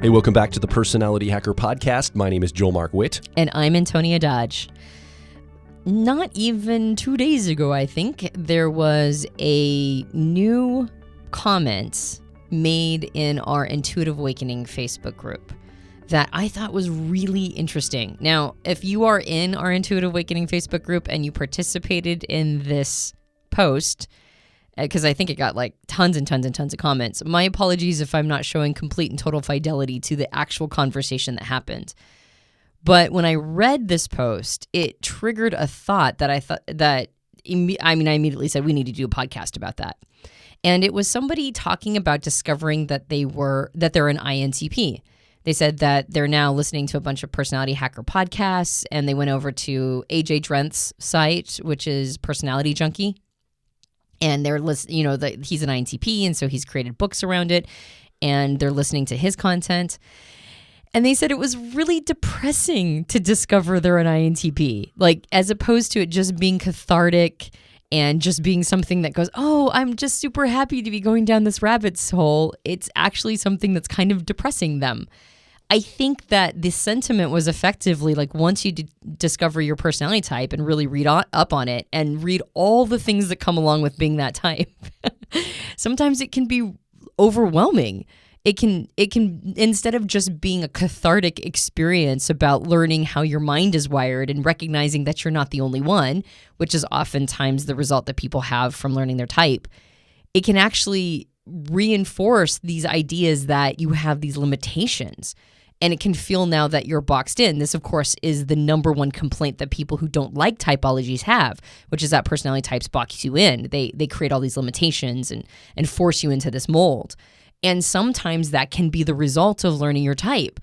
Hey, welcome back to the Personality Hacker Podcast. My name is Joel Mark Witt. And I'm Antonia Dodge. Not even 2 days ago, I think, there was a new comment made in our Intuitive Awakening Facebook group that I thought was really interesting. Now, if you are in our Intuitive Awakening Facebook group and you participated in this post, because I think it got like tons and tons and tons of comments. My apologies if I'm not showing complete and total fidelity to the actual conversation that happened. But when I read this post, it triggered a thought that I immediately said we need to do a podcast about that. And it was somebody talking about discovering that they're an INTP. They said that they're now listening to a bunch of personality hacker podcasts, and they went over to AJ Drenth's site, which is Personality Junkie. And they're listening, he's an INTP, and so he's created books around it, and they're listening to his content. And they said it was really depressing to discover they're an INTP, like as opposed to it just being cathartic and just being something that goes, oh, I'm just super happy to be going down this rabbit's hole. It's actually something that's kind of depressing them. I think that the sentiment was effectively like once you discover your personality type and really read up on it and read all the things that come along with being that type, sometimes it can be overwhelming. It can instead of just being a cathartic experience about learning how your mind is wired and recognizing that you're not the only one, which is oftentimes the result that people have from learning their type, it can actually reinforce these ideas that you have these limitations. And it can feel now that you're boxed in. This, of course, is the number one complaint that people who don't like typologies have, which is that personality types box you in. They create all these limitations and force you into this mold. And sometimes that can be the result of learning your type.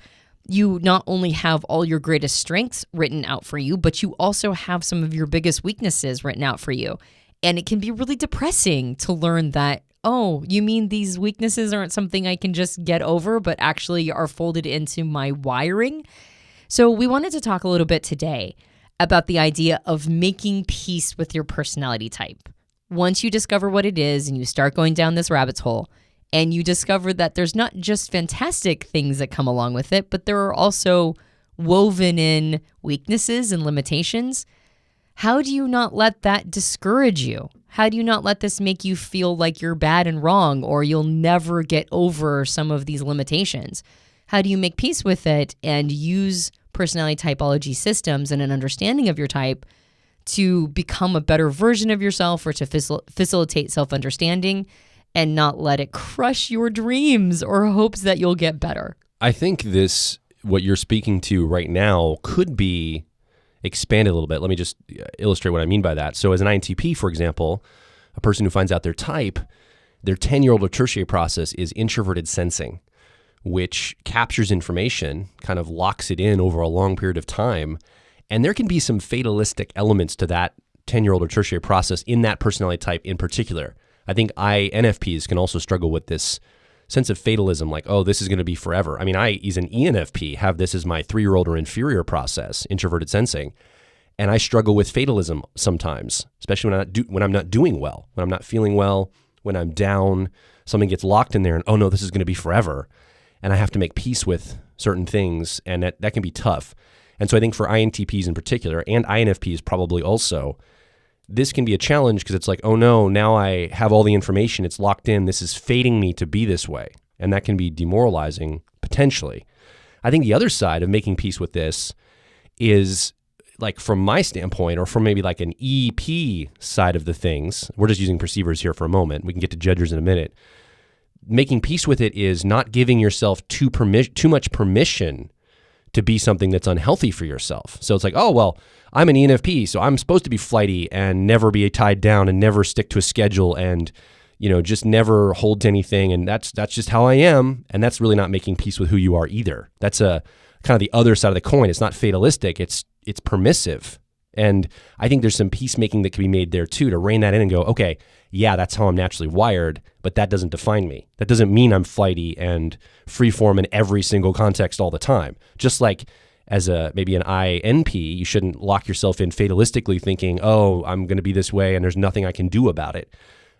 You not only have all your greatest strengths written out for you, but you also have some of your biggest weaknesses written out for you. And it can be really depressing to learn that, oh, you mean these weaknesses aren't something I can just get over, but actually are folded into my wiring? So we wanted to talk a little bit today about the idea of making peace with your personality type. Once you discover what it is and you start going down this rabbit's hole, and you discover that there's not just fantastic things that come along with it, but there are also woven in weaknesses and limitations. How do you not let that discourage you? How do you not let this make you feel like you're bad and wrong or you'll never get over some of these limitations? How do you make peace with it and use personality typology systems and an understanding of your type to become a better version of yourself or to facilitate self-understanding and not let it crush your dreams or hopes that you'll get better? I think what you're speaking to right now could be expanded a little bit. Let me just illustrate what I mean by that. So as an INTP, for example, a person who finds out their type, their 10-year-old or tertiary process is introverted sensing, which captures information, kind of locks it in over a long period of time. And there can be some fatalistic elements to that 10-year-old or tertiary process in that personality type in particular. I think INFPs can also struggle with this sense of fatalism, like, oh, this is going to be forever. I mean, I, as an ENFP, have this as my 3-year-old or inferior process, introverted sensing, and I struggle with fatalism sometimes, especially when I'm not doing well, when I'm not feeling well, when I'm down, something gets locked in there, and oh no, this is going to be forever, and I have to make peace with certain things, and that can be tough. And so I think for INTPs in particular, and INFPs probably also, this can be a challenge because it's like, oh no, now I have all the information, it's locked in, this is fating me to be this way. And that can be demoralizing, potentially. I think the other side of making peace with this is, like from my standpoint, or from maybe like an EP side of the things, we're just using perceivers here for a moment, we can get to judgers in a minute. Making peace with it is not giving yourself too much permission to be something that's unhealthy for yourself. So it's like, oh, well, I'm an ENFP, so I'm supposed to be flighty and never be tied down and never stick to a schedule and, just never hold to anything. And that's just how I am. And that's really not making peace with who you are either. That's a kind of the other side of the coin. It's not fatalistic. It's permissive. And I think there's some peacemaking that can be made there too, to rein that in and go, okay, yeah, that's how I'm naturally wired, but that doesn't define me. That doesn't mean I'm flighty and freeform in every single context all the time. Just like as maybe an INP, you shouldn't lock yourself in fatalistically thinking, oh, I'm going to be this way and there's nothing I can do about it.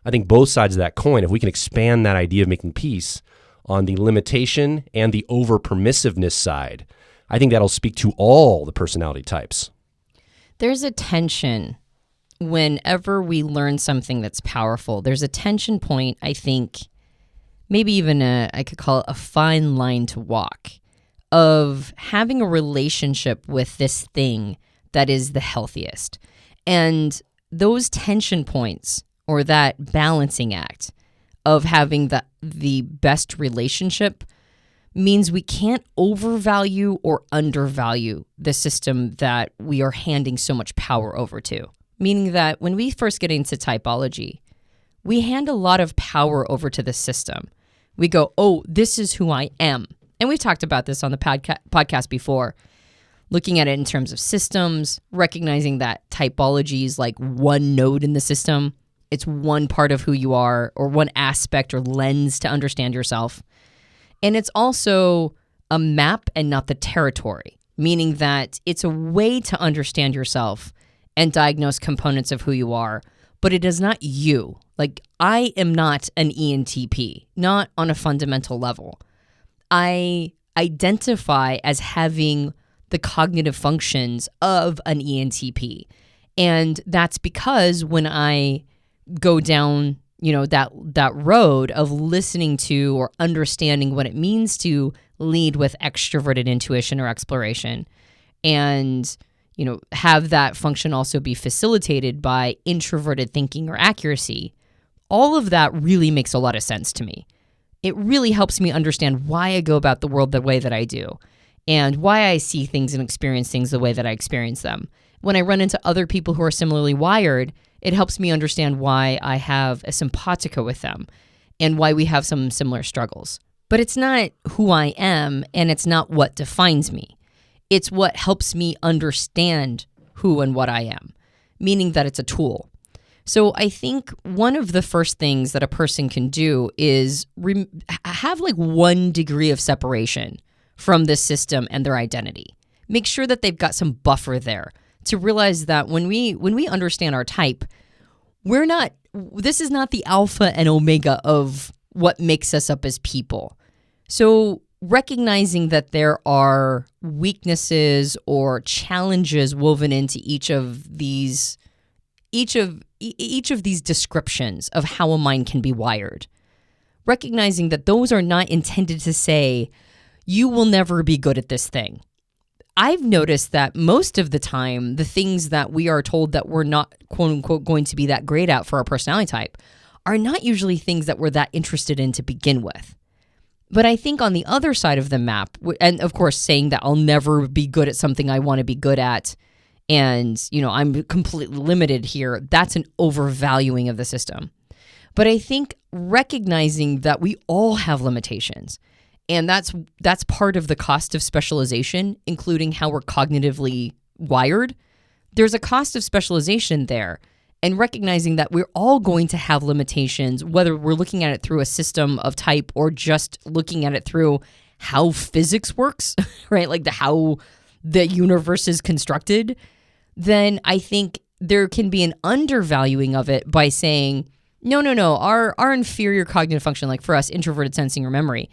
I think both sides of that coin, if we can expand that idea of making peace on the limitation and the over-permissiveness side. I think that'll speak to all the personality types. There's a tension whenever we learn something that's powerful. There's a tension point, I think, maybe even I could call it a fine line to walk, of having a relationship with this thing that is the healthiest. And those tension points, or that balancing act of having the best relationship, means we can't overvalue or undervalue the system that we are handing so much power over to. Meaning that when we first get into typology, we hand a lot of power over to the system. We go, oh, this is who I am. And we've talked about this on the podcast before, looking at it in terms of systems, recognizing that typology is like one node in the system. It's one part of who you are, or one aspect or lens to understand yourself. And it's also a map and not the territory, meaning that it's a way to understand yourself and diagnose components of who you are, but it is not you. Like, I am not an ENTP, not on a fundamental level. I identify as having the cognitive functions of an ENTP. And that's because when I go down, that road of listening to or understanding what it means to lead with extroverted intuition or exploration, and have that function also be facilitated by introverted thinking or accuracy, all of that really makes a lot of sense to me. It really helps me understand why I go about the world the way that I do, and why I see things and experience things the way that I experience them. When I run into other people who are similarly wired, it helps me understand why I have a simpatico with them and why we have some similar struggles. But it's not who I am, and it's not what defines me. It's what helps me understand who and what I am, meaning that it's a tool. So I think one of the first things that a person can do is have like 1 degree of separation from this system and their identity. Make sure that they've got some buffer there to realize that when we understand our type, this is not the alpha and omega of what makes us up as people. So recognizing that there are weaknesses or challenges woven into each of these descriptions of how a mind can be wired. Recognizing that those are not intended to say, you will never be good at this thing. I've noticed that most of the time, the things that we are told that we're not, quote unquote, going to be that great at for our personality type are not usually things that we're that interested in to begin with. But I think on the other side of the map, and of course saying that I'll never be good at something I want to be good at, and I'm completely limited here, that's an overvaluing of the system. But I think recognizing that we all have limitations, and that's part of the cost of specialization, including how we're cognitively wired. There's a cost of specialization there, and recognizing that we're all going to have limitations, whether we're looking at it through a system of type or just looking at it through how physics works, right? Like how the universe is constructed. Then I think there can be an undervaluing of it by saying, no, our inferior cognitive function, like for us, introverted sensing or memory,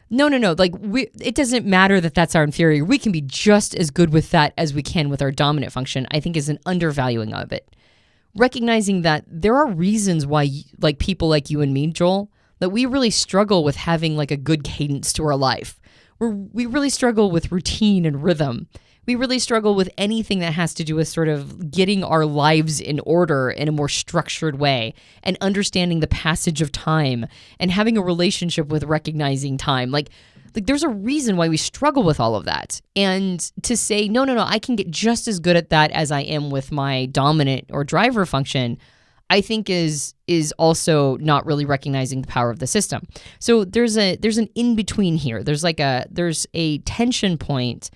no, like it doesn't matter that that's our inferior. We can be just as good with that as we can with our dominant function, I think is an undervaluing of it. Recognizing that there are reasons why, like people like you and me, Joel, that we really struggle with having like a good cadence to our life. We really struggle with routine and rhythm. We really struggle with anything that has to do with sort of getting our lives in order in a more structured way and understanding the passage of time and having a relationship with recognizing time. Like there's a reason why we struggle with all of that. And to say, no, I can get just as good at that as I am with my dominant or driver function, I think is also not really recognizing the power of the system. So there's an in-between here. There's a tension point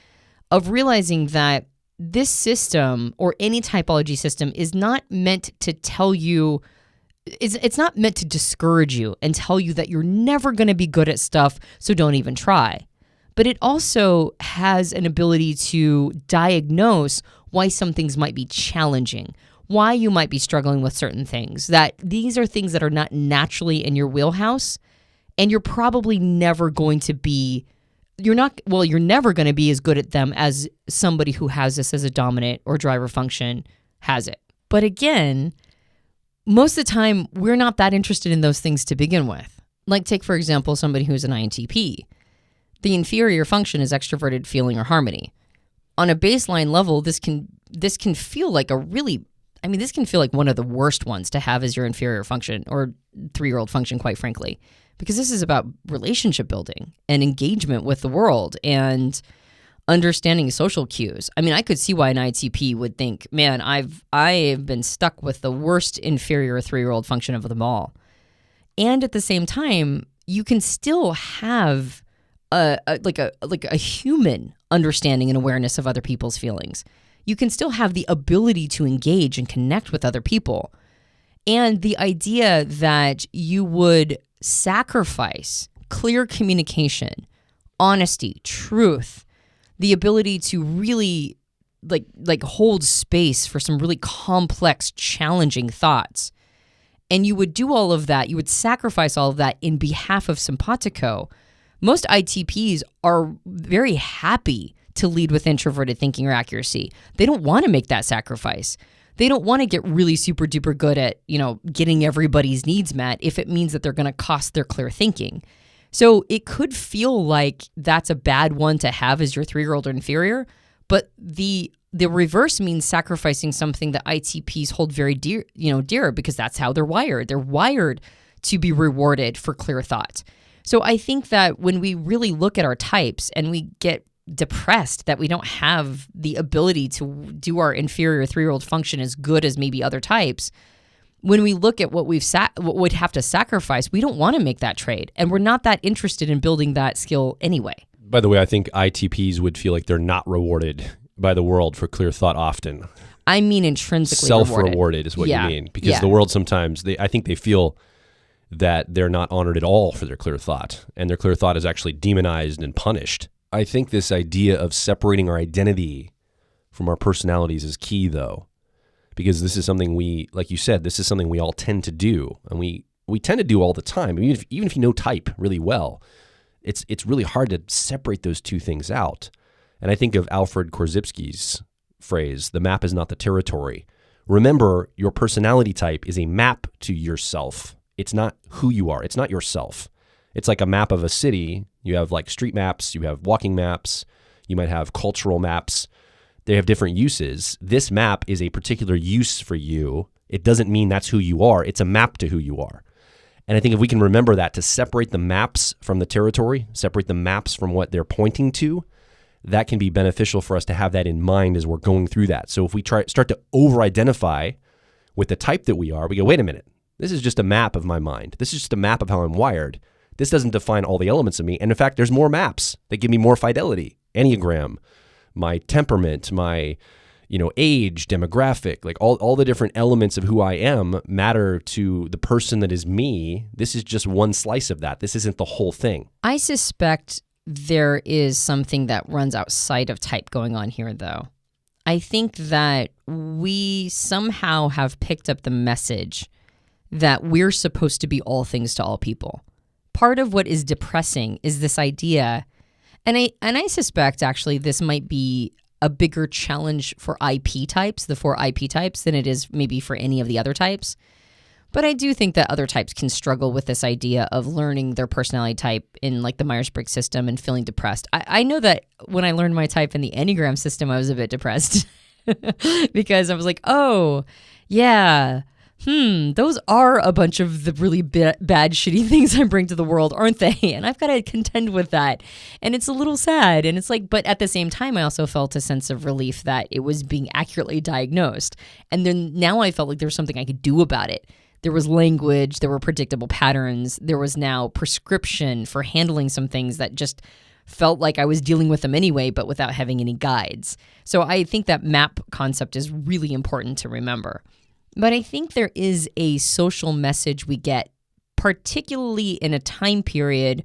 of realizing that this system or any typology system is not meant to tell you, it's not meant to discourage you and tell you that you're never going to be good at stuff, so don't even try. But it also has an ability to diagnose why some things might be challenging, why you might be struggling with certain things, that these are things that are not naturally in your wheelhouse, And you're probably never going to be, you're never going to be as good at them as somebody who has this as a dominant or driver function has it. But again, most of the time, we're not that interested in those things to begin with. Like take, for example, somebody who's an INTP. The inferior function is extroverted feeling or harmony. On a baseline level, this can feel like this can feel like one of the worst ones to have as your inferior function or 3-year-old function, quite frankly, because this is about relationship building and engagement with the world and understanding social cues. I mean, I could see why an ITP would think, man, I've been stuck with the worst inferior 3-year-old function of them all. And at the same time, you can still have a human understanding and awareness of other people's feelings. You can still have the ability to engage and connect with other people. And the idea that you would sacrifice clear communication, honesty, truth, the ability to really like hold space for some really complex, challenging thoughts. And you would do all of that, you would sacrifice all of that in behalf of simpatico. Most ITPs are very happy to lead with introverted thinking or accuracy. They don't want to make that sacrifice. They don't want to get really super duper good at, getting everybody's needs met if it means that they're going to cost their clear thinking. So it could feel like that's a bad one to have as your 3-year-old or inferior, but the reverse means sacrificing something that ITPs hold very dear because that's how they're wired. They're wired to be rewarded for clear thought. So I think that when we really look at our types and we get depressed that we don't have the ability to do our inferior 3-year-old function as good as maybe other types, when we look at what what we'd have to sacrifice, we don't want to make that trade. And we're not that interested in building that skill anyway. By the way, I think ITPs would feel like they're not rewarded by the world for clear thought often. I mean intrinsically self-rewarded is what you mean. Because the world sometimes, I think they feel that they're not honored at all for their clear thought. And their clear thought is actually demonized and punished. I think this idea of separating our identity from our personalities is key, though. Because this is something like you said, this is something we all tend to do. And we tend to do all the time. Even if you know type really well, it's really hard to separate those two things out. And I think of Alfred Korzybski's phrase, the map is not the territory. Remember, your personality type is a map to yourself. It's not who you are. It's not yourself. It's like a map of a city. You have like street maps, you have walking maps, you might have cultural maps. They have different uses. This map is a particular use for you. It doesn't mean that's who you are. It's a map to who you are. And I think if we can remember that, to separate the maps from the territory, separate the maps from what they're pointing to, that can be beneficial for us to have that in mind as we're going through that. So if we start to over-identify with the type that we are, we go, wait a minute, this is just a map of my mind. This is just a map of how I'm wired. This doesn't define all the elements of me. And in fact, there's more maps that give me more fidelity. Enneagram, my temperament, my age, demographic, like all the different elements of who I am matter to the person that is me. This is just one slice of that. This isn't the whole thing. I suspect there is something that runs outside of type going on here, though. I think that we somehow have picked up the message that we're supposed to be all things to all people. Part of what is depressing is this idea, and I suspect actually this might be a bigger challenge for IP types, the 4 IP types, than it is maybe for any of the other types. But I do think that other types can struggle with this idea of learning their personality type in like the Myers-Briggs system and feeling depressed. I know that when I learned my type in the Enneagram system, I was a bit depressed because I was like, oh, yeah, those are a bunch of the really bad, shitty things I bring to the world, aren't they? And I've got to contend with that. And it's a little sad. And it's like, but at the same time, I also felt a sense of relief that it was being accurately diagnosed. And then now I felt like there was something I could do about it. There was language, there were predictable patterns, there was now prescription for handling some things that just felt like I was dealing with them anyway, but without having any guides. So I think that map concept is really important to remember. But I think there is a social message we get, particularly in a time period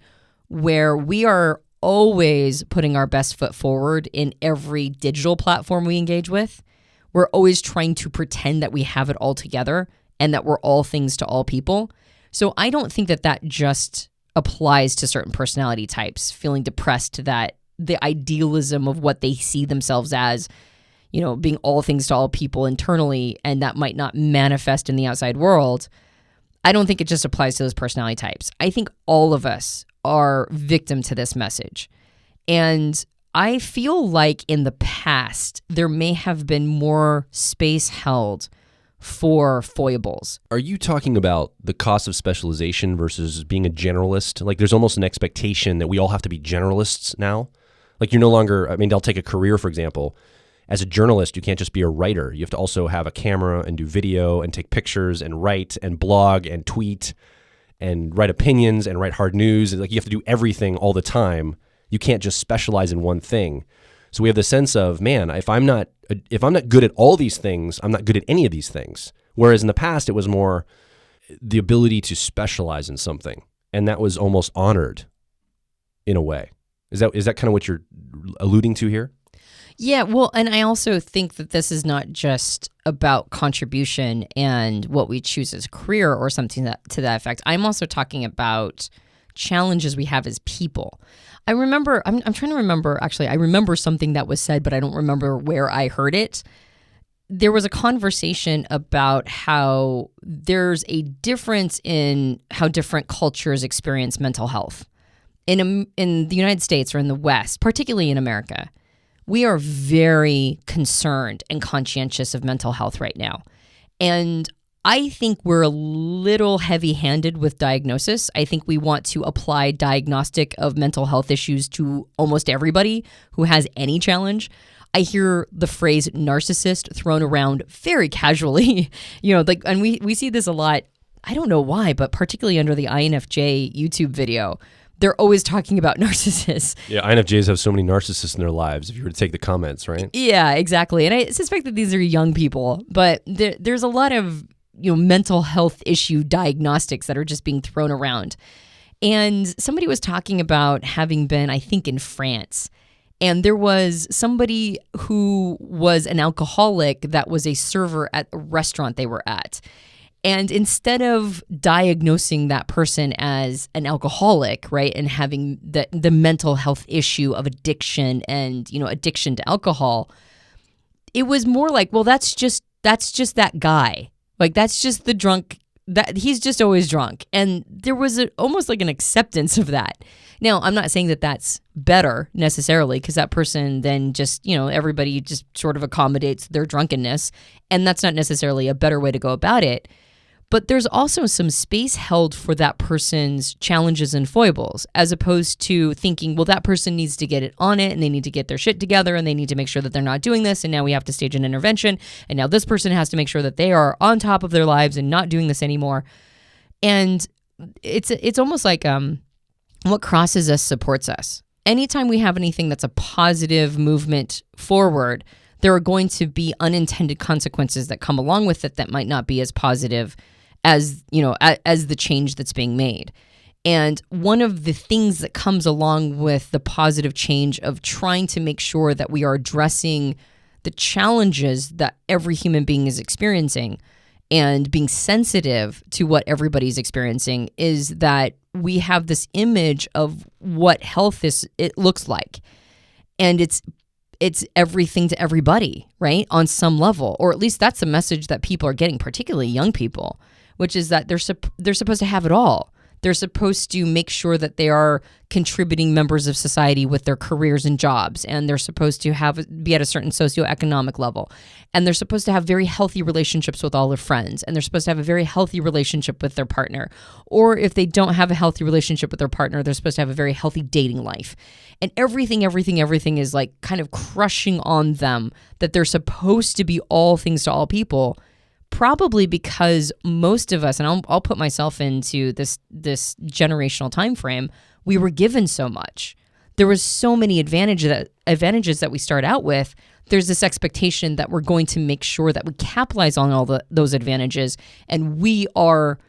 where we are always putting our best foot forward in every digital platform we engage with. We're always trying to pretend that we have it all together and that we're all things to all people. So I don't think that just applies to certain personality types, feeling depressed that the idealism of what they see themselves as, being all things to all people internally, and that might not manifest in the outside world. I don't think it just applies to those personality types. I think all of us are victim to this message. And I feel like in the past, there may have been more space held for foibles. Are you talking about the cost of specialization versus being a generalist? Like there's almost an expectation that we all have to be generalists now. Like you're no longer, I'll take a career, for example. As a journalist, you can't just be a writer. You have to also have a camera and do video and take pictures and write and blog and tweet and write opinions and write hard news. Like you have to do everything all the time. You can't just specialize in one thing. So we have the sense of, man, if I'm not good at all these things, I'm not good at any of these things. Whereas in the past, it was more the ability to specialize in something, and that was almost honored in a way. Is that kind of what you're alluding to here? Yeah, well, and I also think that this is not just about contribution and what we choose as career or something to that effect. I'm also talking about challenges we have as people. I remember, I'm trying to remember, actually, I remember something that was said, but I don't remember where I heard it. There was a conversation about how there's a difference in how different cultures experience mental health. In the United States or in the West, particularly in America, we are very concerned and conscientious of mental health right now. And I think we're a little heavy-handed with diagnosis. I think we want to apply diagnostic of mental health issues to almost everybody who has any challenge. I hear the phrase narcissist thrown around very casually, and we see this a lot. I don't know why, but particularly under the INFJ YouTube video, they're always talking about narcissists. Yeah, INFJs have so many narcissists in their lives, if you were to take the comments, right? Yeah, exactly. And I suspect that these are young people, but there's a lot of mental health issue diagnostics that are just being thrown around. And somebody was talking about having been, I think, in France. And there was somebody who was an alcoholic that was a server at a restaurant they were at. And instead of diagnosing that person as an alcoholic, right, and having the mental health issue of addiction and, addiction to alcohol, it was more like, well, that's just that guy. Like, that's just the drunk, that he's just always drunk. And there was almost like an acceptance of that. Now, I'm not saying that that's better necessarily, because that person then just, everybody just sort of accommodates their drunkenness. And that's not necessarily a better way to go about it. But there's also some space held for that person's challenges and foibles, as opposed to thinking, well, that person needs to get it on it and they need to get their shit together and they need to make sure that they're not doing this. And now we have to stage an intervention. And now this person has to make sure that they are on top of their lives and not doing this anymore. And it's almost like what crosses us supports us. Anytime we have anything that's a positive movement forward, there are going to be unintended consequences that come along with it that might not be as positive as the change that's being made. And one of the things that comes along with the positive change of trying to make sure that we are addressing the challenges that every human being is experiencing and being sensitive to what everybody's experiencing is that we have this image of what health it looks like. And it's everything to everybody, right? On some level, or at least that's the message that people are getting, particularly young people, which is that they're supposed to have it all. They're supposed to make sure that they are contributing members of society with their careers and jobs, and they're supposed to be at a certain socioeconomic level, and they're supposed to have very healthy relationships with all their friends, and they're supposed to have a very healthy relationship with their partner. Or if they don't have a healthy relationship with their partner, they're supposed to have a very healthy dating life. And everything is like kind of crushing on them that they're supposed to be all things to all people. Probably because most of us, and I'll put myself into this generational time frame, we were given so much. There was so many advantages that we start out with. There's this expectation that we're going to make sure that we capitalize on all those advantages, and we are,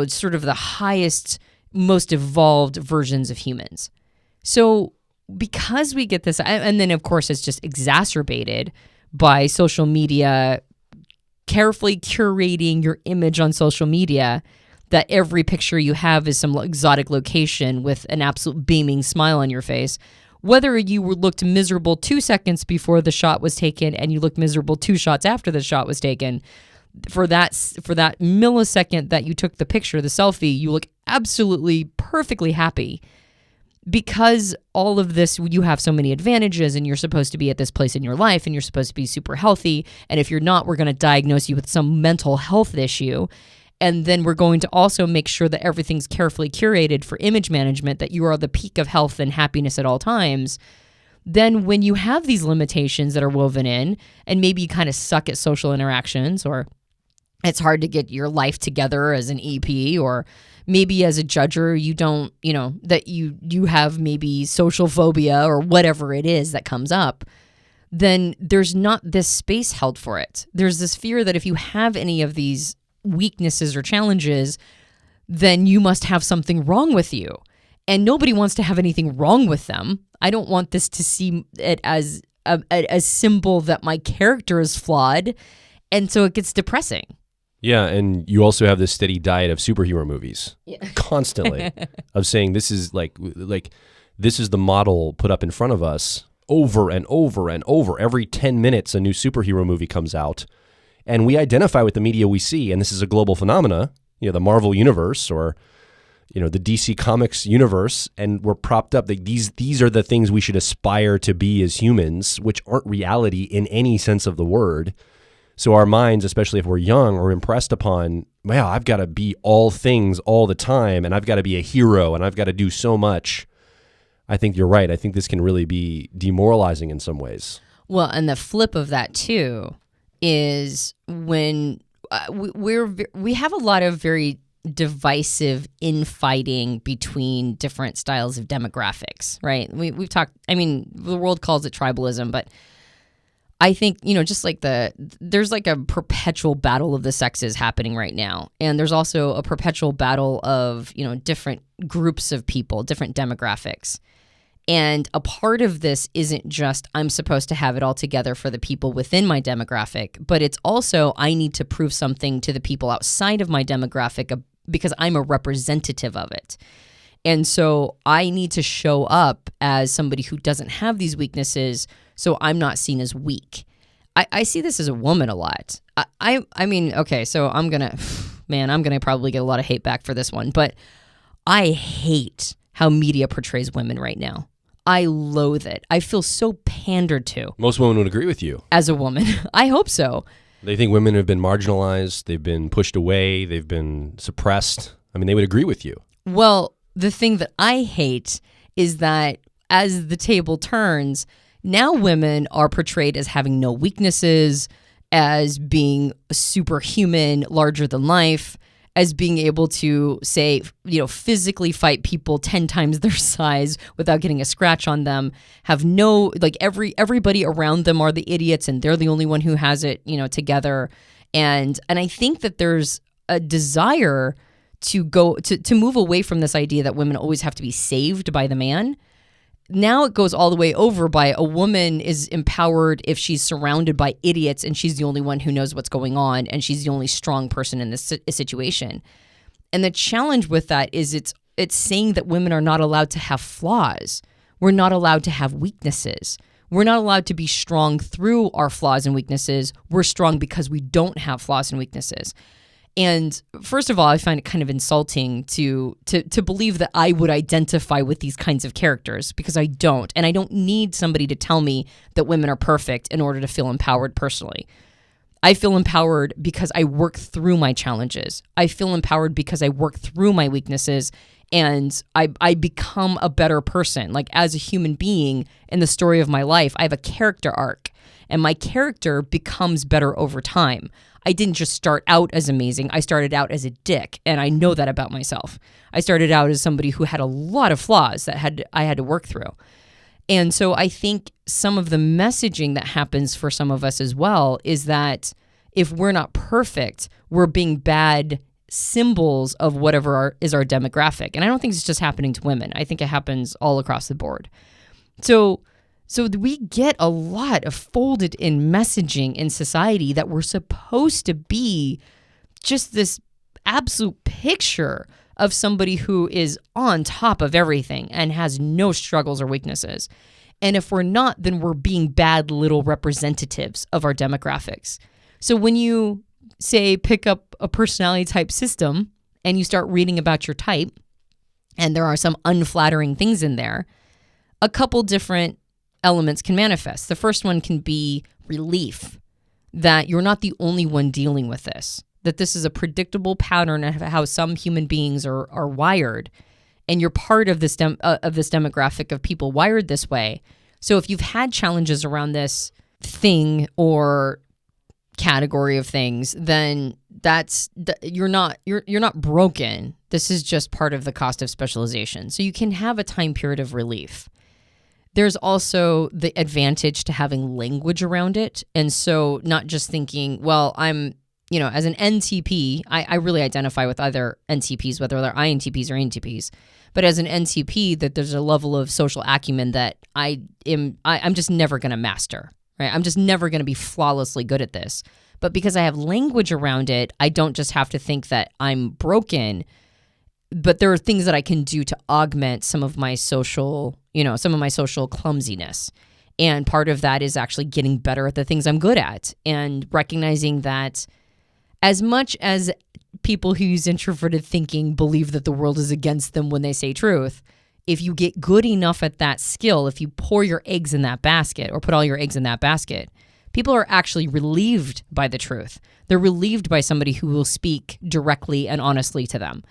sort of the highest, most evolved versions of humans. So because we get this, and then of course it's just exacerbated by social media, carefully curating your image on social media, that every picture you have is some exotic location with an absolute beaming smile on your face. Whether you looked miserable 2 seconds before the shot was taken and you looked miserable 2 shots after the shot was taken, for that millisecond that you took the picture, the selfie, you look absolutely perfectly happy. Because all of this, you have so many advantages and you're supposed to be at this place in your life and you're supposed to be super healthy. And if you're not, we're going to diagnose you with some mental health issue. And then we're going to also make sure that everything's carefully curated for image management, that you are the peak of health and happiness at all times. Then when you have these limitations that are woven in, and maybe you kind of suck at social interactions, or it's hard to get your life together as an EP, or maybe as a judger, you don't, that you have maybe social phobia or whatever it is that comes up, then there's not this space held for it. There's this fear that if you have any of these weaknesses or challenges, then you must have something wrong with you. And nobody wants to have anything wrong with them. I don't want this to see it as a symbol that my character is flawed. And so it gets depressing. Yeah, and you also have this steady diet of superhero movies constantly of saying this is like this is the model put up in front of us over and over and over. Every 10 minutes, a new superhero movie comes out, and we identify with the media we see, and this is a global phenomena, the Marvel universe or the DC Comics universe, and we're propped up. These are the things we should aspire to be as humans, which aren't reality in any sense of the word. So our minds, especially if we're young, are impressed upon, wow, I've got to be all things all the time, and I've got to be a hero, and I've got to do so much. I think you're right. I think this can really be demoralizing in some ways. Well, and the flip of that too is when we have a lot of very divisive infighting between different styles of demographics, right? We've talked, the world calls it tribalism, but I think, just like there's like a perpetual battle of the sexes happening right now. And there's also a perpetual battle of, different groups of people, different demographics. And a part of this isn't just I'm supposed to have it all together for the people within my demographic, but it's also I need to prove something to the people outside of my demographic because I'm a representative of it. And so I need to show up as somebody who doesn't have these weaknesses, so I'm not seen as weak. I see this as a woman a lot. Okay, so I'm going to probably get a lot of hate back for this one, but I hate how media portrays women right now. I loathe it. I feel so pandered to. Most women would agree with you. As a woman. I hope so. They think women have been marginalized, they've been pushed away, they've been suppressed. They would agree with you. Well, the thing that I hate is that as the table turns, now women are portrayed as having no weaknesses, as being superhuman, larger than life, as being able to, say, physically fight people 10 times their size without getting a scratch on them, have no, everybody around them are the idiots and they're the only one who has it, together. And I think that there's a desire to go to move away from this idea that women always have to be saved by the man. Now it goes all the way over by a woman is empowered if she's surrounded by idiots and she's the only one who knows what's going on and she's the only strong person in this situation. And the challenge with that is it's saying that women are not allowed to have flaws. We're not allowed to have weaknesses. We're not allowed to be strong through our flaws and weaknesses. We're strong because we don't have flaws and weaknesses. And first of all, I find it kind of insulting to believe that I would identify with these kinds of characters because I don't. And I don't need somebody to tell me that women are perfect in order to feel empowered personally. I feel empowered because I work through my challenges. I feel empowered because I work through my weaknesses and I become a better person. Like as a human being in the story of my life, I have a character arc and my character becomes better over time. I didn't just start out as amazing. I started out as a dick, and I know that about myself. I started out as somebody who had a lot of flaws that I had to work through. And so I think some of the messaging that happens for some of us as well is that if we're not perfect, we're being bad symbols of whatever is our demographic. And I don't think it's just happening to women. I think it happens all across the board. So we get a lot of folded in messaging in society that we're supposed to be just this absolute picture of somebody who is on top of everything and has no struggles or weaknesses. And if we're not, then we're being bad little representatives of our demographics. So when you, say, pick up a personality type system and you start reading about your type, and there are some unflattering things in there, a couple different elements can manifest. The first one can be relief that you're not the only one dealing with this, that this is a predictable pattern of how some human beings are wired, and you're part of this demographic of people wired this way. So if you've had challenges around this thing or category of things, then you're not broken. This is just part of the cost of specialization. So you can have a time period of relief. There's also the advantage to having language around it. And so not just thinking, well, I'm, as an NTP, I really identify with other NTPs, whether they're INTPs or ENTPs. But as an NTP, that there's a level of social acumen that I'm just never going to master, right? I'm just never going to be flawlessly good at this. But because I have language around it, I don't just have to think that I'm broken, but there are things that I can do to augment some of my social clumsiness. And part of that is actually getting better at the things I'm good at and recognizing that as much as people who use introverted thinking believe that the world is against them when they say truth, if you get good enough at that skill, if you pour your eggs in that basket or put all your eggs in that basket, people are actually relieved by the truth. They're relieved by somebody who will speak directly and honestly to them,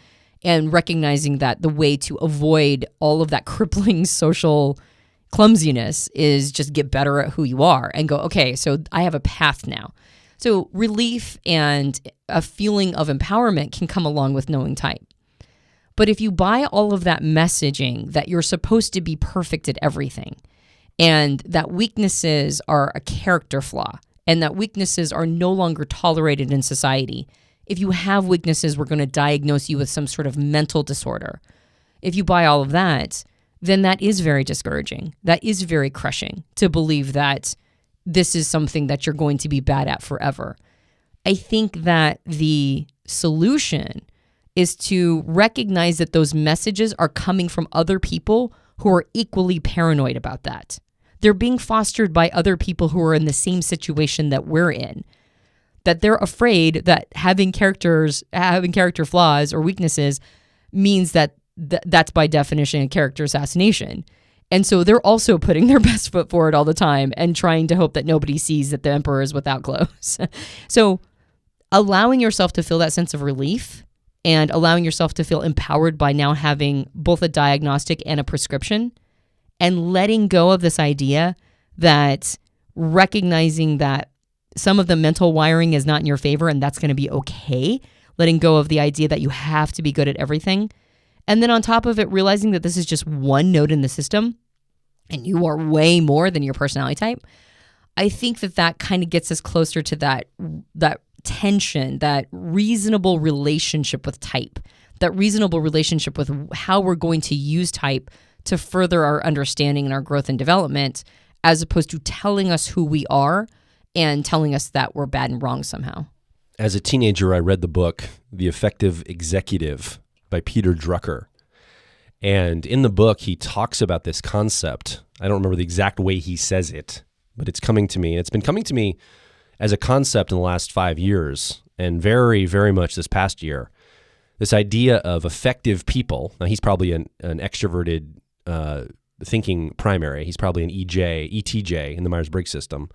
and recognizing that the way to avoid all of that crippling social clumsiness is just get better at who you are and go, okay, so I have a path now. So relief and a feeling of empowerment can come along with knowing type. But if you buy all of that messaging that you're supposed to be perfect at everything, and that weaknesses are a character flaw, and that weaknesses are no longer tolerated in society, if you have weaknesses, we're going to diagnose you with some sort of mental disorder. If you buy all of that, then that is very discouraging. That is very crushing to believe that this is something that you're going to be bad at forever. I think that the solution is to recognize that those messages are coming from other people who are equally paranoid about that. They're being fostered by other people who are in the same situation that we're in. That they're afraid that having character flaws or weaknesses means that that's by definition a character assassination. And so they're also putting their best foot forward all the time and trying to hope that nobody sees that the emperor is without clothes. So allowing yourself to feel that sense of relief and allowing yourself to feel empowered by now having both a diagnostic and a prescription, and letting go of this idea that recognizing that some of the mental wiring is not in your favor and that's going to be okay. Letting go of the idea that you have to be good at everything. And then on top of it, realizing that this is just one node in the system and you are way more than your personality type. I think that kind of gets us closer to that tension, that reasonable relationship with type, that reasonable relationship with how we're going to use type to further our understanding and our growth and development, as opposed to telling us who we are and telling us that we're bad and wrong somehow. As a teenager, I read the book, The Effective Executive by Peter Drucker. And in the book, he talks about this concept. I don't remember the exact way he says it, but it's coming to me. It's been coming to me as a concept in the last 5 years, and very, very much this past year. This idea of effective people. Now, he's probably an extroverted thinking primary. He's probably an ETJ in the Myers-Briggs system.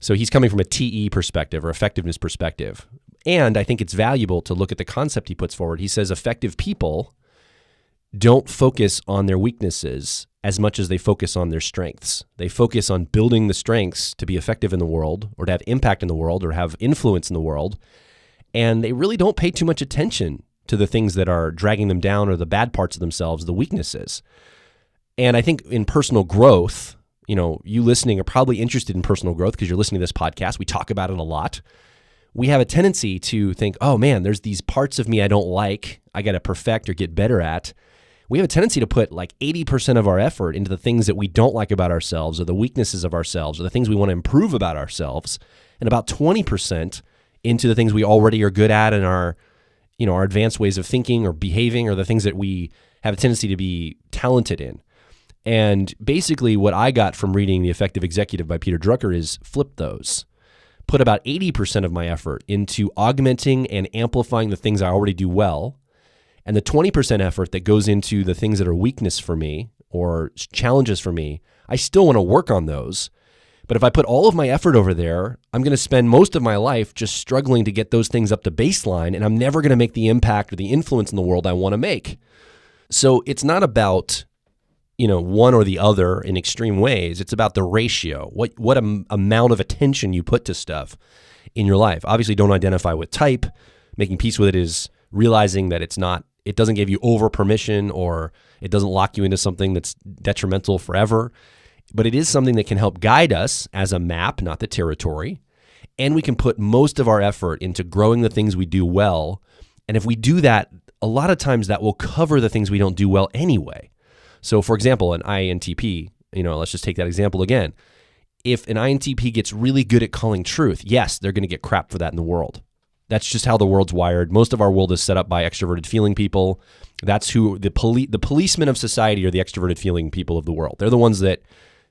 So he's coming from a TE perspective or effectiveness perspective. And I think it's valuable to look at the concept he puts forward. He says effective people don't focus on their weaknesses as much as they focus on their strengths. They focus on building the strengths to be effective in the world, or to have impact in the world, or have influence in the world. And they really don't pay too much attention to the things that are dragging them down, or the bad parts of themselves, the weaknesses. And I think in personal growth, you listening are probably interested in personal growth because you're listening to this podcast. We talk about it a lot. We have a tendency to think, oh man, there's these parts of me I don't like, I got to perfect or get better at. We have a tendency to put like 80% of our effort into the things that we don't like about ourselves, or the weaknesses of ourselves, or the things we want to improve about ourselves, and about 20% into the things we already are good at and are our advanced ways of thinking or behaving, or the things that we have a tendency to be talented in. And basically what I got from reading The Effective Executive by Peter Drucker is flip those. Put about 80% of my effort into augmenting and amplifying the things I already do well, and the 20% effort that goes into the things that are weakness for me or challenges for me, I still want to work on those. But if I put all of my effort over there, I'm going to spend most of my life just struggling to get those things up to baseline, and I'm never going to make the impact or the influence in the world I want to make. So it's not about, one or the other in extreme ways. It's about the ratio, what amount of attention you put to stuff in your life. Obviously, don't identify with type. Making peace with it is realizing that it doesn't give you over permission, or it doesn't lock you into something that's detrimental forever. But it is something that can help guide us as a map, not the territory. And we can put most of our effort into growing the things we do well. And if we do that, a lot of times that will cover the things we don't do well anyway. So for example, an INTP, let's just take that example again. If an INTP gets really good at calling truth, yes, they're going to get crap for that in the world. That's just how the world's wired. Most of our world is set up by extroverted feeling people. That's who the policemen of society are, the extroverted feeling people of the world. They're the ones that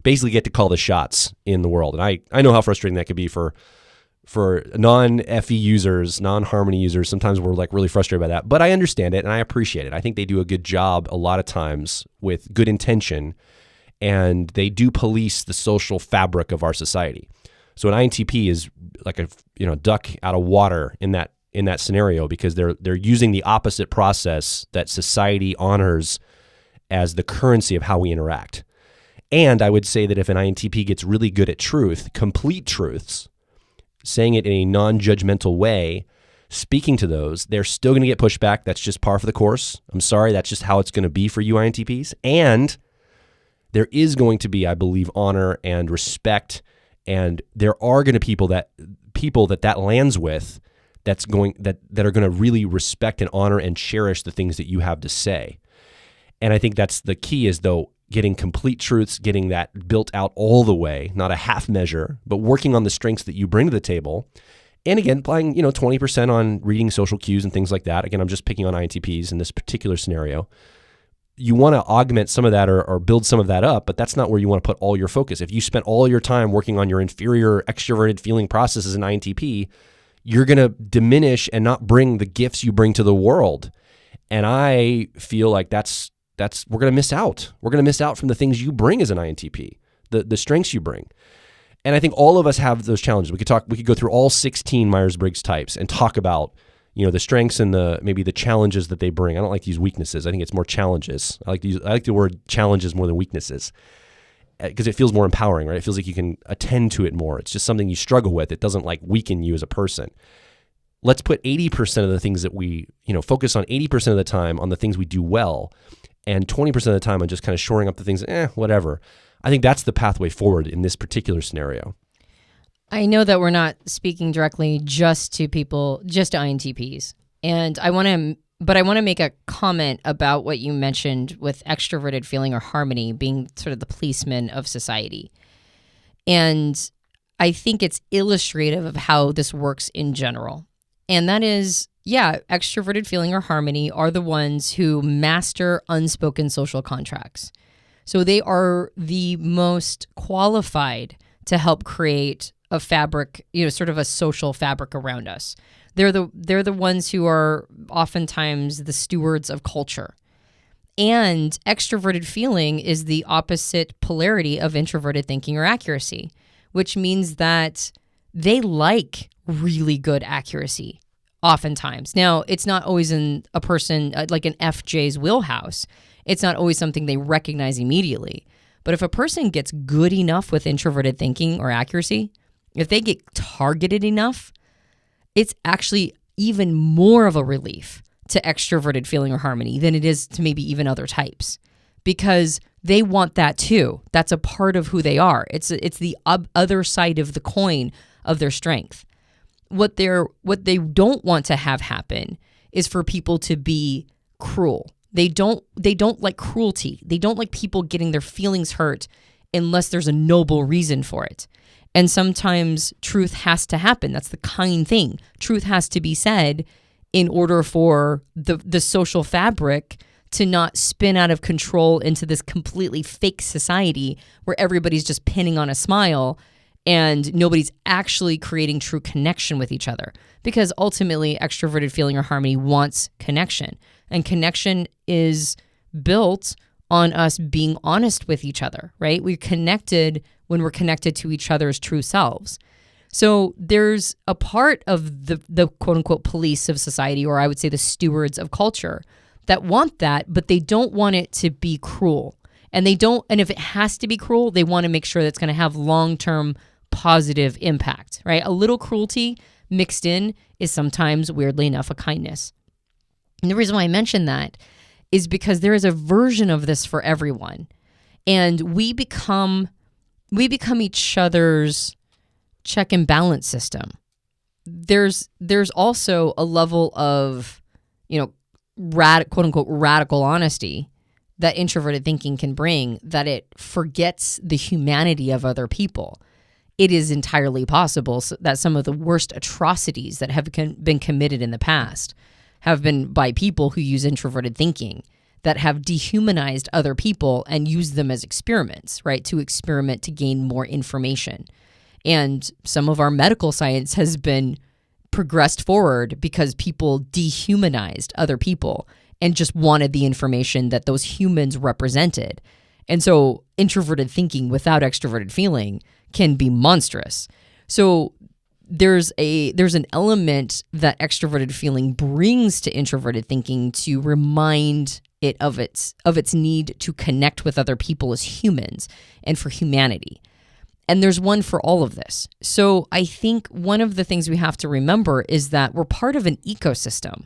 basically get to call the shots in the world. And I know how frustrating that could be for non-FE users, non-Harmony users. Sometimes we're really frustrated by that, but I understand it and I appreciate it. I think they do a good job a lot of times with good intention, and they do police the social fabric of our society. So an INTP is like a duck out of water in that scenario, because they're using the opposite process that society honors as the currency of how we interact. And I would say that if an INTP gets really good at truth, complete truths, saying it in a non-judgmental way, speaking to those, they're still going to get pushback. That's just par for the course. I'm sorry, that's just how it's going to be for you INTPs. And there is going to be, I believe, honor and respect, and there are going to people that lands with that are going to really respect and honor and cherish the things that you have to say. And I think that's the key, is though getting complete truths, getting that built out all the way, not a half measure, but working on the strengths that you bring to the table. And again, applying 20% on reading social cues and things like that. Again, I'm just picking on INTPs in this particular scenario. You want to augment some of that or build some of that up, but that's not where you want to put all your focus. If you spent all your time working on your inferior extroverted feeling process as an INTP, you're going to diminish and not bring the gifts you bring to the world. And I feel like we're going to miss out. We're going to miss out from the things you bring as an INTP, the strengths you bring. And I think all of us have those challenges. We could go through all 16 Myers-Briggs types and talk about, the strengths and maybe the challenges that they bring. I don't like to use weaknesses. I think it's more challenges. I like the word challenges more than weaknesses, because it feels more empowering, right? It feels like you can attend to it more. It's just something you struggle with. It doesn't weaken you as a person. Let's put 80% of the things that we, focus on 80% of the time on the things we do well, and 20% of the time on just kind of shoring up the things, whatever. I think that's the pathway forward in this particular scenario. I know that we're not speaking directly just to INTPs. And I want to make a comment about what you mentioned with extroverted feeling or harmony being sort of the policeman of society. And I think it's illustrative of how this works in general. And that is, extroverted feeling or harmony are the ones who master unspoken social contracts. So they are the most qualified to help create a fabric, sort of a social fabric around us. They're the ones who are oftentimes the stewards of culture. And extroverted feeling is the opposite polarity of introverted thinking or accuracy, which means that they like really good accuracy oftentimes. Now, it's not always in a person like an FJ's wheelhouse. It's not always something they recognize immediately. But if a person gets good enough with introverted thinking or accuracy, if they get targeted enough, it's actually even more of a relief to extroverted feeling or harmony than it is to maybe even other types, because they want that too. That's a part of who they are. It's the other side of the coin of their strength. What they don't want to have happen is for people to be cruel. They don't like cruelty. They don't like people getting their feelings hurt unless there's a noble reason for it. And sometimes truth has to happen. That's the kind thing. Truth has to be said in order for the social fabric to not spin out of control into this completely fake society where everybody's just pinning on a smile and nobody's actually creating true connection with each other. Because ultimately, extroverted feeling or harmony wants connection. And connection is built on us being honest with each other, right? We're connected when we're connected to each other's true selves. So there's a part of the quote unquote police of society, or I would say the stewards of culture, that want that, but they don't want it to be cruel. And if it has to be cruel, they want to make sure that it's going to have long-term positive impact, right? A little cruelty mixed in is sometimes, weirdly enough, a kindness. And the reason why I mention that is because there is a version of this for everyone. And we become each other's check and balance system. There's also a level of, quote unquote radical honesty that introverted thinking can bring, that it forgets the humanity of other people. It is entirely possible that some of the worst atrocities that have been committed in the past have been by people who use introverted thinking, that have dehumanized other people and used them as experiments, right? To experiment to gain more information. And some of our medical science has been progressed forward because people dehumanized other people and just wanted the information that those humans represented. And so introverted thinking without extroverted feeling can be monstrous. So there's an element that extroverted feeling brings to introverted thinking to remind it of its need to connect with other people as humans and for humanity. And there's one for all of this. So I think one of the things we have to remember is that we're part of an ecosystem.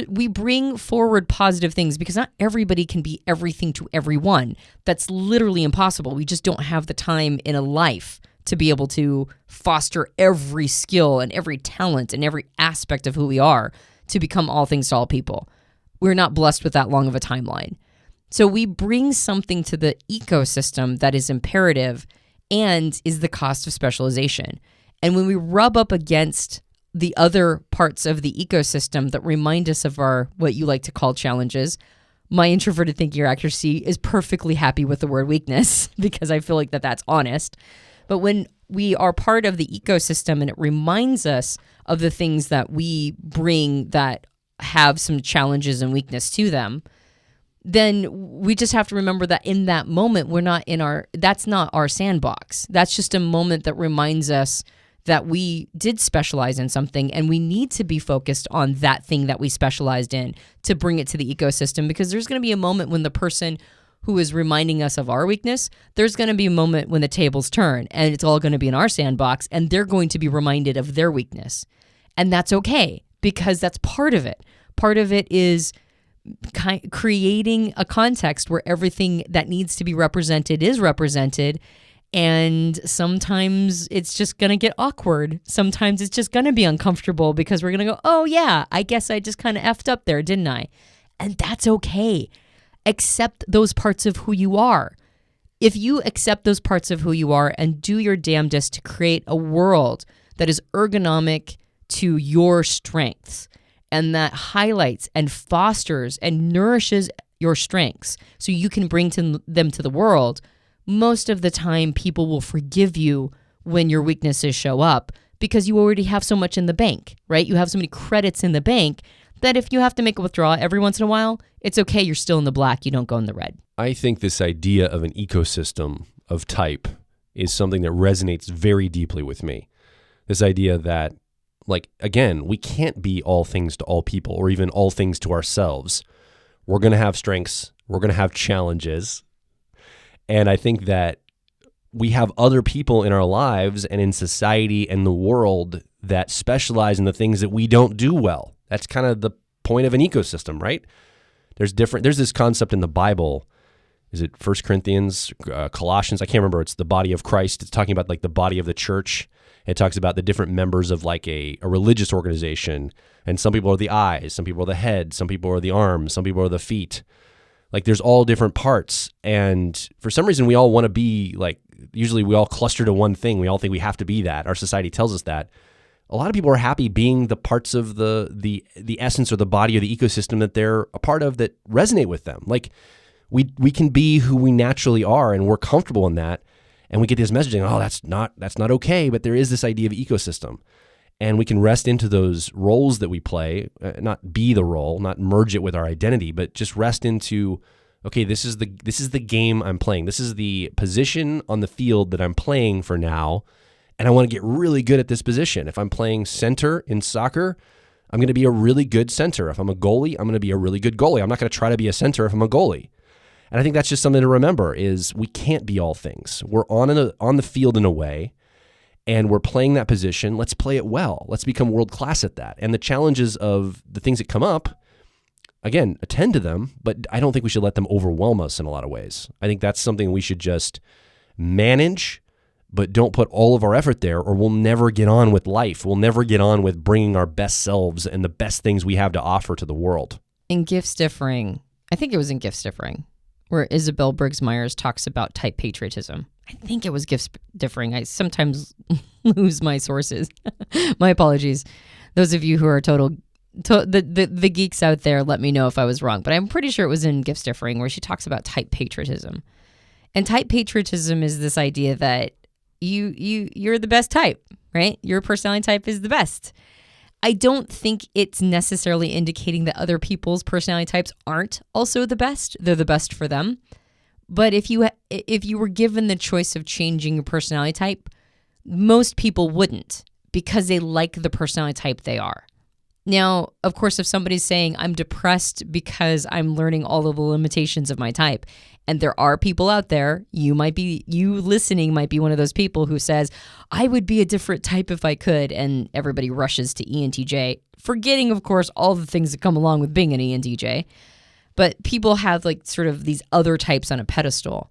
We bring forward positive things because not everybody can be everything to everyone. That's literally impossible. We just don't have the time in a life to be able to foster every skill and every talent and every aspect of who we are to become all things to all people. We're not blessed with that long of a timeline. So we bring something to the ecosystem that is imperative and is the cost of specialization. And when we rub up against the other parts of the ecosystem that remind us of our, what you like to call challenges, my introverted thinking or accuracy is perfectly happy with the word weakness because I feel like that's honest. But when we are part of the ecosystem and it reminds us of the things that we bring that have some challenges and weakness to them, then we just have to remember that in that moment, that's not our sandbox. That's just a moment that reminds us that we did specialize in something and we need to be focused on that thing that we specialized in to bring it to the ecosystem, because there's going to be a moment when the person who is reminding us of our weakness, there's going to be a moment when the tables turn and it's all going to be in our sandbox and they're going to be reminded of their weakness. And that's okay, because that's part of it. Part of it is creating a context where everything that needs to be represented is represented. And sometimes it's just going to get awkward. Sometimes it's just going to be uncomfortable because we're going to go, oh yeah, I guess I just kind of effed up there, didn't I? And that's okay. Accept those parts of who you are. If you accept those parts of who you are and do your damnedest to create a world that is ergonomic to your strengths and that highlights and fosters and nourishes your strengths so you can bring them to the world, most of the time people will forgive you when your weaknesses show up because you already have so much in the bank, right? You have so many credits in the bank that if you have to make a withdrawal every once in a while, it's okay. You're still in the black. You don't go in the red. I think this idea of an ecosystem of type is something that resonates very deeply with me. This idea that, again, we can't be all things to all people or even all things to ourselves. We're going to have strengths. We're going to have challenges. And I think that we have other people in our lives and in society and the world that specialize in the things that we don't do well. That's kind of the point of an ecosystem, right? There's this concept in the Bible. Is it 1 Corinthians, Colossians? I can't remember. It's the body of Christ. It's talking about the body of the church. It talks about the different members of a religious organization. And some people are the eyes, some people are the head, some people are the arms, some people are the feet. There's all different parts. And for some reason, we all want to be usually we all cluster to one thing. We all think we have to be that. Our society tells us that. A lot of people are happy being the parts of the essence or the body or the ecosystem that they're a part of that resonate with them. Like we can be who we naturally are, and we're comfortable in that. And we get this messaging, oh, that's not okay. But there is this idea of ecosystem, and we can rest into those roles that we play, not be the role, not merge it with our identity, but just rest into, okay, this is the game I'm playing. This is the position on the field that I'm playing for now. And I want to get really good at this position. If I'm playing center in soccer, I'm going to be a really good center. If I'm a goalie, I'm going to be a really good goalie. I'm not going to try to be a center if I'm a goalie. And I think that's just something to remember is we can't be all things. We're on the field in a way, and we're playing that position. Let's play it well. Let's become world class at that. And the challenges of the things that come up, again, attend to them, but I don't think we should let them overwhelm us in a lot of ways. I think that's something we should just manage, but don't put all of our effort there, or we'll never get on with life. We'll never get on with bringing our best selves and the best things we have to offer to the world. In Gifts Differing, I think it was in Gifts Differing, where Isabel Briggs Myers talks about type patriotism. I think it was Gifts Differing. I sometimes lose my sources. My apologies. Those of you who are the geeks out there, let me know if I was wrong. But I'm pretty sure it was in Gifts Differing where she talks about type patriotism. And type patriotism is this idea that you're the best type, right? Your personality type is the best. I don't think it's necessarily indicating that other people's personality types aren't also the best. They're the best for them. But if you were given the choice of changing your personality type, most people wouldn't, because they like the personality type they are. Now, of course, if somebody's saying, I'm depressed because I'm learning all of the limitations of my type, and there are people out there, you listening might be one of those people who says, I would be a different type if I could, and everybody rushes to ENTJ, forgetting, of course, all the things that come along with being an ENTJ. But people have like sort of these other types on a pedestal.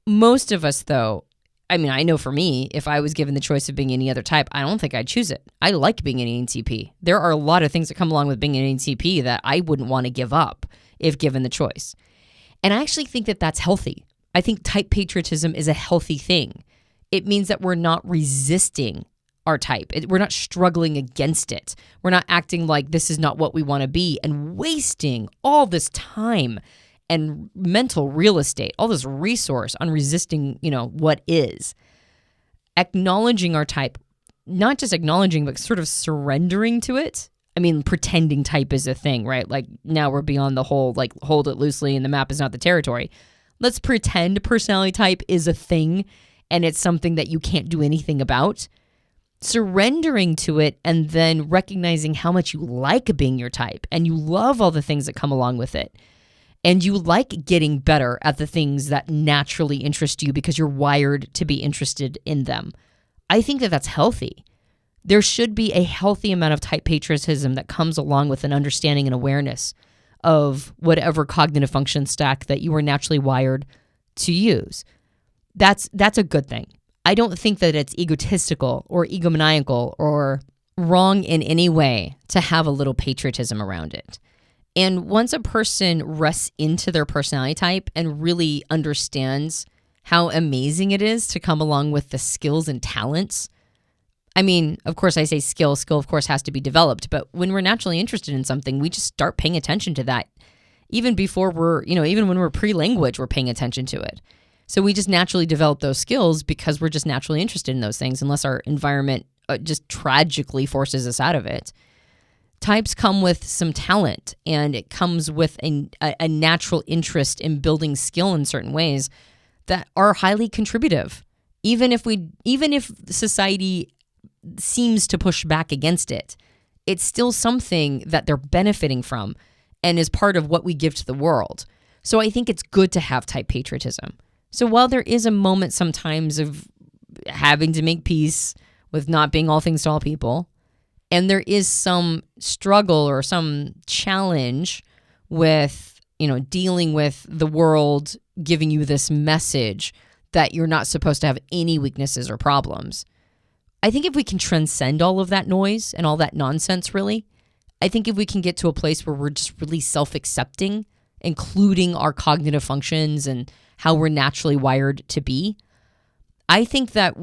Most of us, though, I mean, I know for me, if I was given the choice of being any other type, I don't think I'd choose it. I like being an ENTP. There are a lot of things that come along with being an ENTP that I wouldn't want to give up if given the choice. And I actually think that that's healthy. I think type patriotism is a healthy thing. It means that we're not resisting our type. We're not struggling against it. We're not acting like this is not what we want to be and wasting all this time and mental real estate, all this resource on resisting, what is. Acknowledging our type, not just acknowledging, but sort of surrendering to it. I mean, pretending type is a thing, right? Like now we're beyond the whole, like, hold it loosely and the map is not the territory. Let's pretend personality type is a thing and it's something that you can't do anything about. Surrendering to it and then recognizing how much you like being your type and you love all the things that come along with it. And you like getting better at the things that naturally interest you because you're wired to be interested in them. I think that that's healthy. There should be a healthy amount of type patriotism that comes along with an understanding and awareness of whatever cognitive function stack that you are naturally wired to use. That's a good thing. I don't think that it's egotistical or egomaniacal or wrong in any way to have a little patriotism around it. And once a person rests into their personality type and really understands how amazing it is to come along with the skills and talents, I mean, of course, I say skill, of course, has to be developed. But when we're naturally interested in something, we just start paying attention to that. Even before even when we're pre-language, we're paying attention to it. So we just naturally develop those skills because we're just naturally interested in those things, unless our environment just tragically forces us out of it. Types come with some talent, and it comes with a natural interest in building skill in certain ways that are highly contributive. Even if society seems to push back against it, it's still something that they're benefiting from and is part of what we give to the world. So I think it's good to have type patriotism. So while there is a moment sometimes of having to make peace with not being all things to all people, and there is some struggle or some challenge with, dealing with the world giving you this message that you're not supposed to have any weaknesses or problems. I think if we can transcend all of that noise and all that nonsense, really, I think if we can get to a place where we're just really self-accepting, including our cognitive functions and how we're naturally wired to be, I think that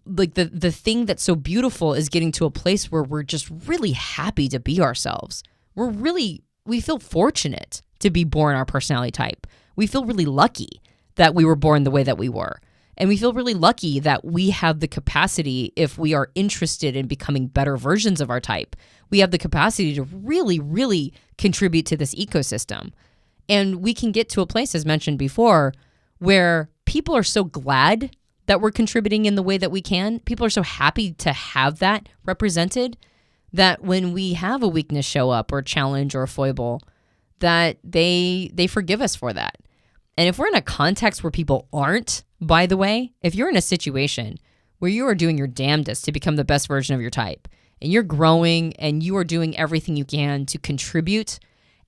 like the thing that's so beautiful is getting to a place where we're just really happy to be ourselves. We feel fortunate to be born our personality type. We feel really lucky that we were born the way that we were. And we feel really lucky that we have the capacity, if we are interested in becoming better versions of our type, we have the capacity to really, really contribute to this ecosystem. And we can get to a place, as mentioned before, where people are so glad that we're contributing in the way that we can. People are so happy to have that represented that when we have a weakness show up or a challenge or a foible, that they forgive us for that. And if we're in a context where people aren't, by the way, if you're in a situation where you are doing your damnedest to become the best version of your type, and you're growing and you are doing everything you can to contribute,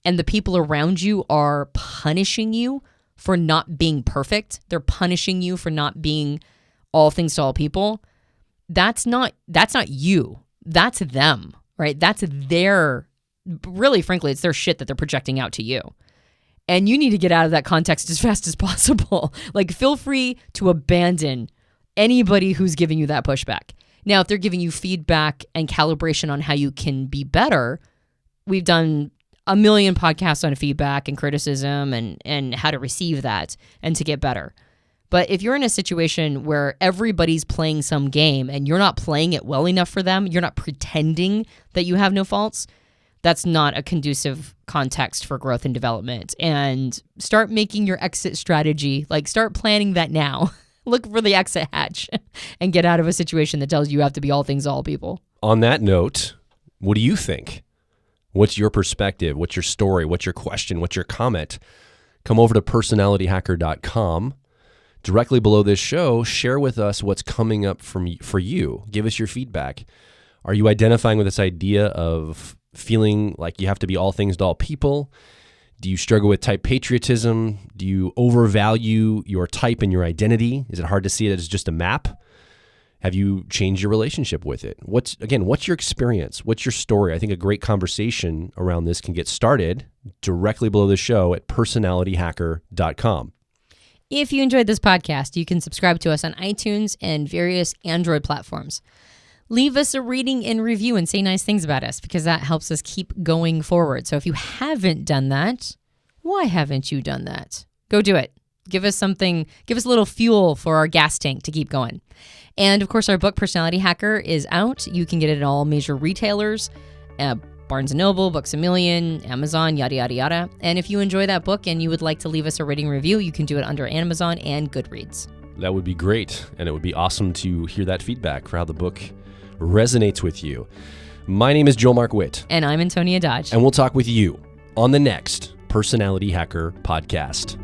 and the people around you are punishing you for not being perfect, they're punishing you for not being all things to all people, that's not you. That's them, right? That's really, frankly, it's their shit that they're projecting out to you. And you need to get out of that context as fast as possible. Like, feel free to abandon anybody who's giving you that pushback. Now, if they're giving you feedback and calibration on how you can be better, we've done a million podcasts on feedback and criticism and how to receive that and to get better. But if you're in a situation where everybody's playing some game and you're not playing it well enough for them, you're not pretending that you have no faults, that's not a conducive context for growth and development. And start making your exit strategy. Like, start planning that now. Look for the exit hatch and get out of a situation that tells you have to be all things to all people. On that note, what do you think? What's your perspective? What's your story? What's your question? What's your comment? Come over to personalityhacker.com. Directly below this show, share with us what's coming up for you. Give us your feedback. Are you identifying with this idea of feeling like you have to be all things to all people? Do you struggle with type patriotism? Do you overvalue your type and your identity? Is it hard to see it as just a map? Have you changed your relationship with it? What's your experience? What's your story? I think a great conversation around this can get started directly below the show at personalityhacker.com. If you enjoyed this podcast, you can subscribe to us on iTunes and various Android platforms. Leave us a rating and review and say nice things about us, because that helps us keep going forward. So if you haven't done that, why haven't you done that? Go do it. Give us something, give us a little fuel for our gas tank to keep going. And of course, our book, Personality Hacker, is out. You can get it at all major retailers, Barnes & Noble, Books A Million, Amazon, yada, yada, yada. And if you enjoy that book and you would like to leave us a rating review, you can do it under Amazon and Goodreads. That would be great. And it would be awesome to hear that feedback for how the book resonates with you. My name is Joel Mark Witt. And I'm Antonia Dodge. And we'll talk with you on the next Personality Hacker podcast.